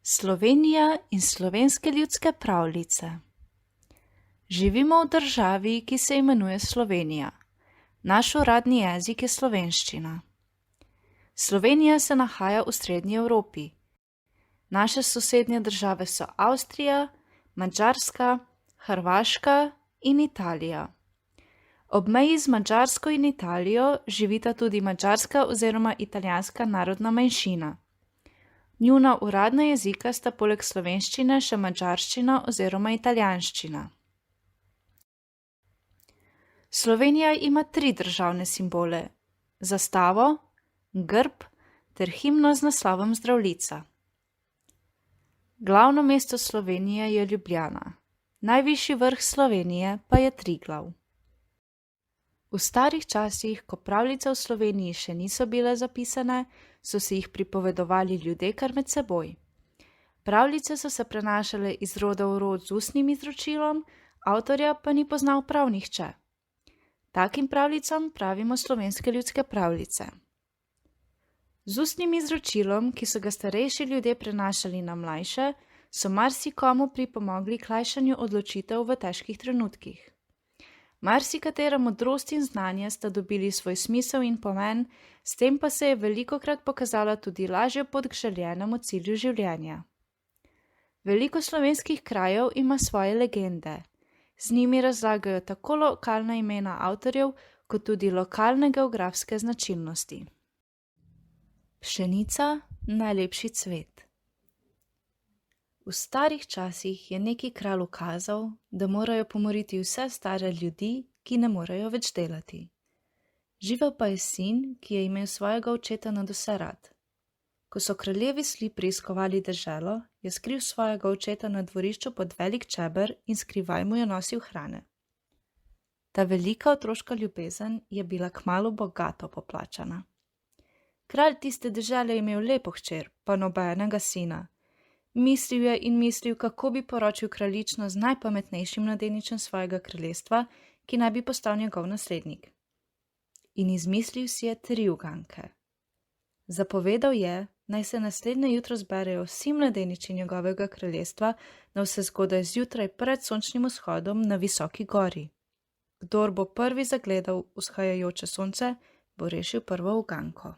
Slovenija in slovenske ljudske pravljice. Živimo v državi, ki se imenuje Slovenija. Naš uradni jezik je slovenščina. Slovenija se nahaja v srednji Evropi. Naše sosednje države so Avstrija, Madžarska, Hrvaška in Italija. Ob meji z Madžarsko in Italijo živita tudi madžarska oziroma italijanska narodna manjšina. Njuna uradna jezika sta poleg slovenščine še madžarščina oziroma italijanščina. Slovenija ima 3 državne simbole: zastavo, grb ter himno z naslovom Zdravljica. Glavno mesto Slovenije je Ljubljana, najvišji vrh Slovenije pa je Triglav. V starih časih, ko pravljice v Sloveniji še niso bile zapisane, so si jih pripovedovali ljudje kar med seboj. Pravljice so se prenašale iz roda v rod z ustnim izročilom, avtorja pa ni poznal prav nihče. Takim pravljicam pravimo slovenske ljudske pravljice. Z ustnim izročilom, ki so ga starejši ljudje prenašali na mlajše, so marsikomu pripomogli k lajšanju odločitev v težkih trenutkih. Marsikatera modrost in znanje sta dobili svoj smisel in pomen, s tem pa se je velikokrat pokazala tudi lažja pot k željenemu cilju življenja. Veliko slovenskih krajev ima svoje legende. Z njimi razlagajo tako lokalna imena avtorjev, kot tudi lokalne geografske značilnosti. Pšenica, najlepši cvet. V starih časih je neki kralj ukazal, da morajo pomoriti vse stare ljudi, ki ne morejo več delati. Živel pa je sin, ki je imel svojega očeta nadvse rad. Ko so kraljevi sli preiskovali deželo, je skril svojega očeta na dvorišču pod velik čeber in skrivaj mu je nosil hrane. Ta velika otroška ljubezen je bila kmalu bogato poplačana. Kralj tiste dežele je imel lepo hčer, pa nobenega sina. Mislil je in mislil, kako bi poročil kraljično z najpametnejšim mladeničem svojega kraljestva, ki naj bi postal njegov naslednik. In izmislil si je 3 uganke. Zapovedal je, naj se naslednje jutro zberejo vsi mladeniči njegovega kraljestva navsezgodaj zjutraj pred sončnim vzhodom na visoki gori. Kdor bo prvi zagledal vzhajajoče sonce, bo rešil prvo uganko.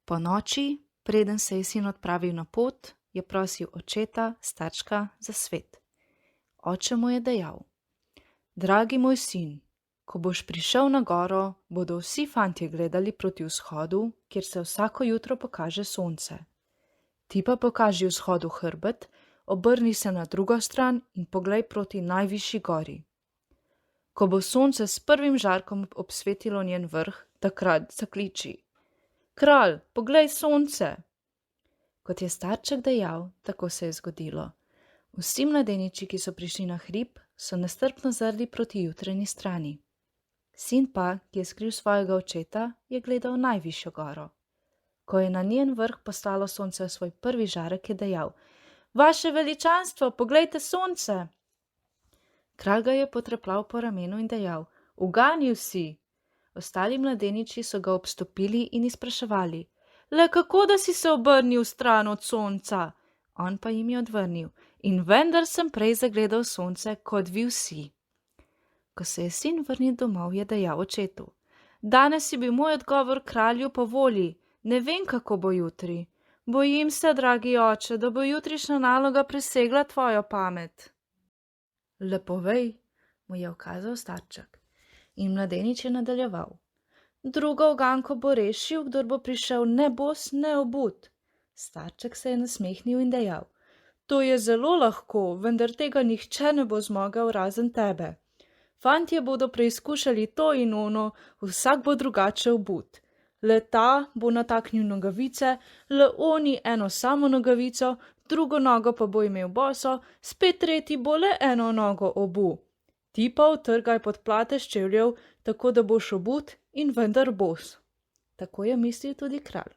Po noči, preden se je sin odpravil na pot, je prosil očeta, starčka, za svet. Oče mu je dejal: Dragi moj sin, ko boš prišel na goro, bodo vsi fantje gledali proti vzhodu, kjer se vsako jutro pokaže sonce. Ti pa pokaži vzhodu hrbet, obrni se na drugo stran in poglej proti najvišji gori. Ko bo sonce s prvim žarkom obsvetilo njen vrh, takrat zakliči: Kralj, poglej sonce! Kot je starček dejal, tako se je zgodilo. Vsi mladeniči, ki so prišli na hrib, so nestrpno zrli proti jutranji strani. Sin pa, ki je skril svojega očeta, je gledal najvišjo goro. Ko je na njen vrh poslalo sonce svoj prvi žarek, je dejal: Vaše veličanstvo, poglejte sonce! Kralj ga je potrepljal po ramenu in dejal: Uganil si! Ostali mladeniči so ga obstopili in izpraševali: Le kako, da si se obrnil stran od sonca? On pa jim je odvrnil: In vendar sem prej zagledal sonce kot vi vsi. Ko se je sin vrnil domov, je dejal očetu: Danes je bil moj odgovor kralju po volji, ne vem, kako bo jutri. Bojim se, dragi oče, da bo jutrišnja naloga presegla tvojo pamet. Lepo vej, mu je ukazal starček. In mladenič je nadaljeval: Drugo uganko bo rešil, kdor bo prišel ne bos, ne obut. Starček se je nasmehnil in dejal: To je zelo lahko, vendar tega nihče ne bo zmogel razen tebe. Fantje bodo preizkušali to in ono, vsak bo drugače obut. Le ta bo nataknil nogavice, le oni eno samo nogavico, drugo nogo pa bo imel boso, spet tretji bo le eno nogo obu. Ti pa utrgaj podplate s čevljev, tako da boš obut in vendar bos. Tako je mislil tudi kralj.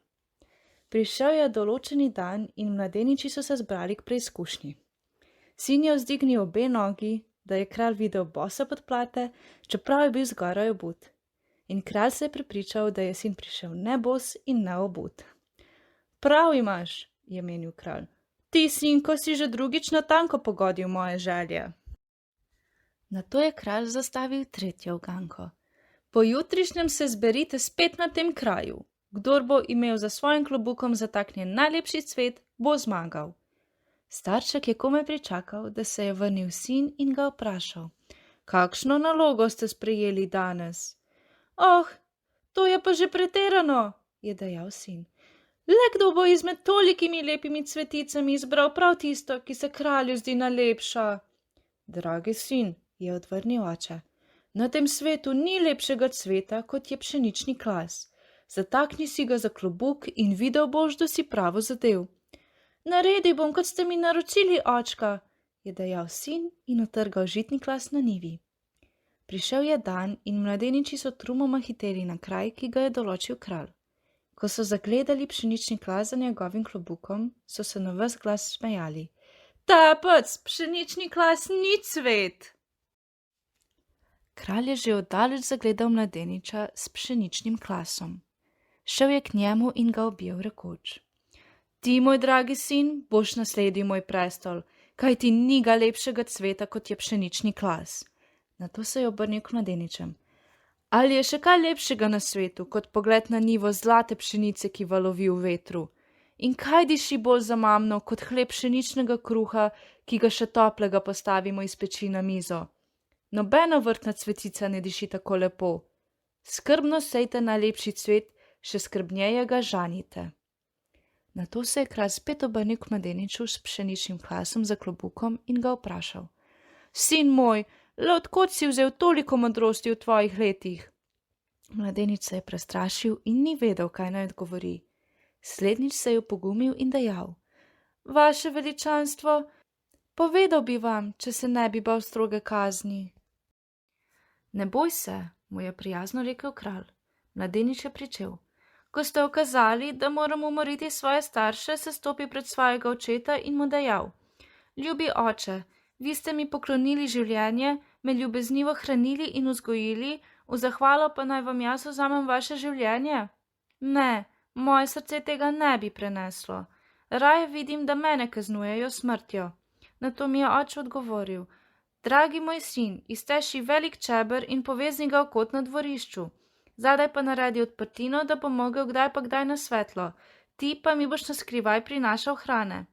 Prišel je določeni dan in mladeniči so se zbrali k preizkušnji. Sin je vzdignil obe nogi, da je kralj videl bose podplate, čeprav je bil zgoraj obut. In kralj se je prepričal, da je sin prišel ne bos in ne obut. Prav imaš, je menil kralj. Ti, sinko, si že drugič natanko pogodil moje želje. Nato je kralj zastavil tretjo uganko. Pojutrišnjem se zberite spet na tem kraju. Kdor bo imel za svojim klobukom zataknjen najlepši cvet, bo zmagal. Starček je komaj pričakal, da se je vrnil sin in ga vprašal. Kakšno nalogo ste sprejeli danes? Oh, to je pa že pretirano, je dejal sin. Le kdo bo izmed tolikimi lepimi cveticami izbral prav tisto, ki se kralju zdi najlepša? Dragi sin, je odvrnil oče, na tem svetu ni lepšega cveta, kot je pšenični klas. Zatakni si ga za klobuk in videl boš, da si pravo zadev. Naredil bom, kot ste mi naročili, očka, je dejal sin in utrgal žitni klas na njivi. Prišel je dan in mladeniči so trumoma hiteli na kraj, ki ga je določil kralj. Ko so zagledali pšenični klas za njegovim klobukom, so se na ves glas smejali. Tapec, pšenični klas ni cvet! Kralj je že oddaleč zagledal mladeniča s pšeničnim klasom. Šel je k njemu in ga objel rekoč. Ti, moj dragi sin, boš nasledil moj prestol, kajti ni ga lepšega cveta, kot je pšenični klas. Nato se je obrnil k mladeničem. Ali je še kaj lepšega na svetu, kot pogled na njivo zlate pšenice, ki valovi v vetru? In kaj diši bolj zamamno, kot hleb pšeničnega kruha, ki ga še toplega postavimo iz peči na mizo? Nobena vrtna cvetica ne diši tako lepo. Skrbno sejte najlepši cvet, še skrbnjeje ga žanjite. Nato se je kralj spet obrnil k mladeniču s pšeničnim klasom za klobukom in ga vprašal. Sin moj, le od kod si vzel toliko modrosti v tvojih letih? Mladenič se je prestrašil in ni vedel, kaj naj odgovori. Slednjič se je opogumil in dejal. Vaše veličanstvo, povedal bi vam, če se ne bi bal stroge kazni. Ne boj se, mu je prijazno rekel kralj. Mladenič je pričel. Ko ste ukazali, da moram umoriti svoje starše, se stopi pred svojega očeta in mu dejal. Ljubi oče, vi ste mi poklonili življenje, me ljubeznivo hranili in vzgojili, v zahvalo pa naj vam jaz vzamem vaše življenje? Ne, moje srce tega ne bi preneslo. Raje vidim, da mene kaznujejo smrtjo. Nato mi je oče odgovoril. Dragi moj sin, izteši velik čeber in povezni ga v kot na dvorišču. Zadaj pa naredi odprtino, da bo mogel kdaj pa kdaj na svetlo. Ti pa mi boš na skrivaj prinašal hrane.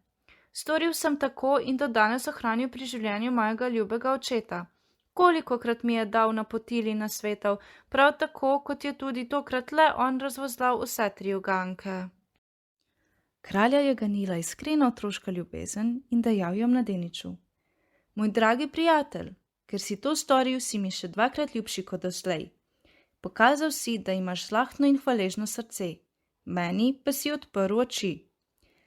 Storil sem tako in do danes ohranil pri življenju mojega ljubega očeta. Kolikokrat mi je dal napotili na svetov, prav tako, kot je tudi tokrat le on razvozlal vse 3 uganke. Kralja je ganila iskrena otroška ljubezen in dejal jo mladeniču. Moj dragi prijatelj, ker si to storil, si mi še 2-krat ljubši kot doslej. Pokazal si, da imaš žlahtno in hvaležno srce, meni pa si odprl oči.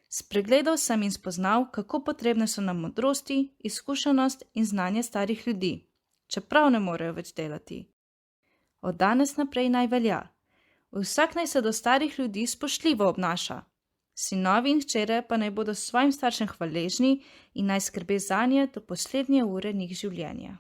Spregledal sem in spoznal, kako potrebne so nam modrosti, izkušenost in znanje starih ljudi, čeprav ne morejo več delati. Od danes naprej naj velja. Vsak naj se do starih ljudi spoštljivo obnaša. Sinovi in hčere pa naj bodo svojim staršem hvaležni in naj skrbe zanje do poslednje ure njih življenja.